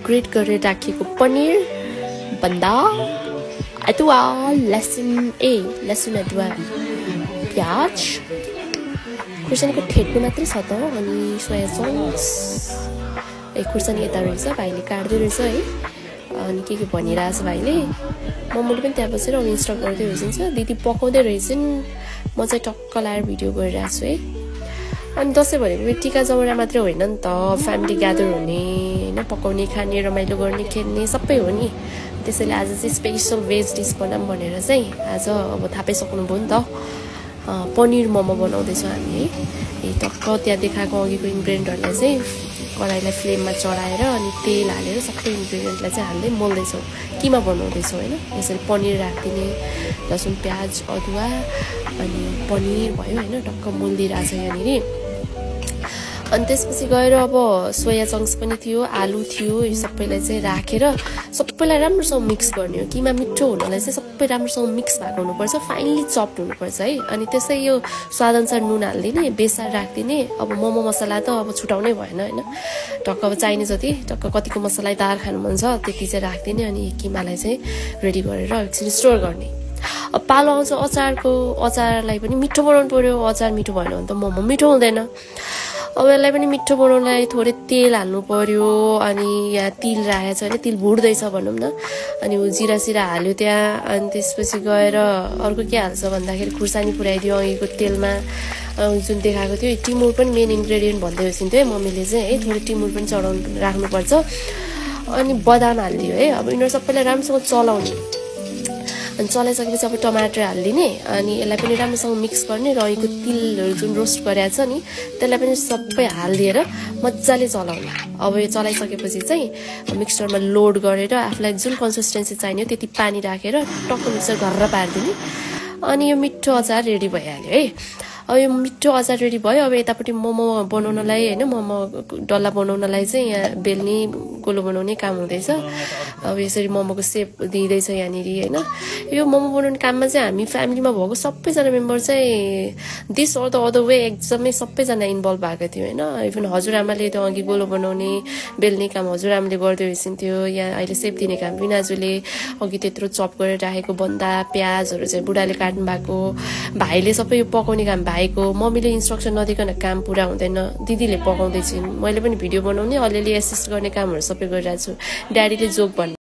Great गरेर राखिएको पनिर, बन्दा, अदुवा, लसुन अदुवा, प्याज, खुर्सानीको ठेट्नु मात्रै छ त अनि सोया सस। खुर्सानी यता रहेछ, भाइले काट्दै रहेछ है। अनि के भनिरहेछ भाइले, मम्मीले पनि त्यहाँ बसेर इन्स्ट्रक्ट गर्दै रहेछ। दिदी पकाउँदै रहेछन्, म चाहिँ टक्क लाएर भिडियो गरिरहेको छु है। अनि दसैँ भनेको टिका जमरा मात्रै होइन नि त, फ्यामिली ग्यादर हुने होइन, पकाउने, खाने, रमाइलो गर्ने, खेल्ने सबै हो नि। त्यसैले आज चाहिँ स्पेसल भेज डिस बनाऊँ भनेर चाहिँ आज अब थाहा पाइसक्नुभयो नि त, पनिर मोमो बनाउँदैछौँ हामी है। टक्क त्यहाँ देखाएको अघिको इन्ग्रेडियन्टहरूलाई चाहिँ कराईलाई फ्लेममा चढाएर अनि तेल हालेर सबै इन्ग्रेडियन्टलाई चाहिँ हाल्दै मोल्दैछौँ, किमा बनाउँदैछौँ होइन। यसरी पनिर राखिदिने, लसुन प्याज अदुवा अनि पनिर भयो होइन, टक्क मोल्दिरहेछ यहाँनिर। अनि त्यसपछि गएर अब सोया चङ्क्स पनि थियो, आलु थियो, यो सबैलाई चाहिँ राखेर सबैलाई राम्रोसँग मिक्स गर्ने हो। किमा मिठो हुनलाई चाहिँ सबै राम्रोसँग मिक्स भएको हुनुपर्छ, फाइनली चप्ड हुनुपर्छ है। अनि त्यसै यो स्वादअनुसार नुन हालिदिने, बेसार राखिदिने। अब मोमो मसला त अब छुटाउनै भएन होइन, टक्क अब चाहिने जति टक्क कतिको मसलादार खानु मन छ त्यति चाहिँ राखिदिने। अनि किमालाई चाहिँ रेडी गरेर एकछिन स्टोर गर्ने। अब पालो आउँछ अचारको, अचारलाई पनि मिठो बनाउनु पर्यो। अचार मिठो भएन भने त मोमो मिठो हुँदैन। अब यसलाई पनि मिठो बनाउनलाई थोरै तेल हाल्नु पर्यो। अनि यहाँ तिल राखेको छ होइन, तिल भुट्दैछ भनौँ न। अनि जिरा सिरा हाल्यो त्यहाँ। अनि त्यसपछि गएर अर्को के हाल्छ भन्दाखेरि खुर्सानी पुऱ्याइदियो अघिको तेलमा, जुन देखाएको थियो। टिमुर पनि मेन इन्ग्रेडियन्ट भन्दै हुन्थ्यो है मम्मीले चाहिँ है, थोरै टिमुर पनि चढाउनु राख्नुपर्छ। अनि बदाम हालिदियो है। अब यिनीहरू सबैलाई राम्रोसँग चलाउने। अनि चलाइसकेपछि अब टमाटर हालिदिने। अनि यसलाई पनि राम्रोसँग मिक्स गर्ने। र अघिको तिलहरू जुन रोस्ट गरेको छ नि त्यसलाई पनि सबै हालिदिएर मजाले चलाउने। अब यो चलाइसकेपछि चाहिँ मिक्सचरमा लोड गरेर आफूलाई जुन कन्सिस्टेन्सी चाहिने हो त्यति पानी राखेर टक्क मिक्सर गरेर पारिदिने। अनि यो मिठो अचार रेडी भइहाल्यो है। अब यो मिठो अचार रेडी भयो। अब यतापट्टि मोमो बनाउनलाई होइन, मोमो डल्ला बनाउनलाई चाहिँ यहाँ बेल्ने गोलो बनाउने काम हुँदैछ। अब यसरी मोमोको सेप दिँदैछ यहाँनिर होइन। यो मोमो बनाउने काममा चाहिँ हामी फ्यामिलीमा भएको सबैजना मेम्बर चाहिँ this or the other way एकदमै सबैजना इन्भल्भ भएको थियो होइन। इभन हजुरआमाले त्यो अघि गोलो बनाउने बेल्ने काम हजुरआमाले गर्दै हुन्थ्यो। यहाँ अहिले सेप दिने काम विनाजुले, अघि त्यत्रो चप गरेर राखेको बन्दा प्याजहरू चाहिँ बुढाले काट्नु भएको, भाइले सबै यो पकाउने काम भाइको, मम्मीले इन्स्ट्रक्सन नदिकन काम पुरा हुँदैन, दिदीले पकाउँदैछिन्, मैले पनि भिडियो बनाउने अलिअलि एसिस्ट गर्ने कामहरू सबै गरिरहेको छु। ड्याडीले जोक भन्नु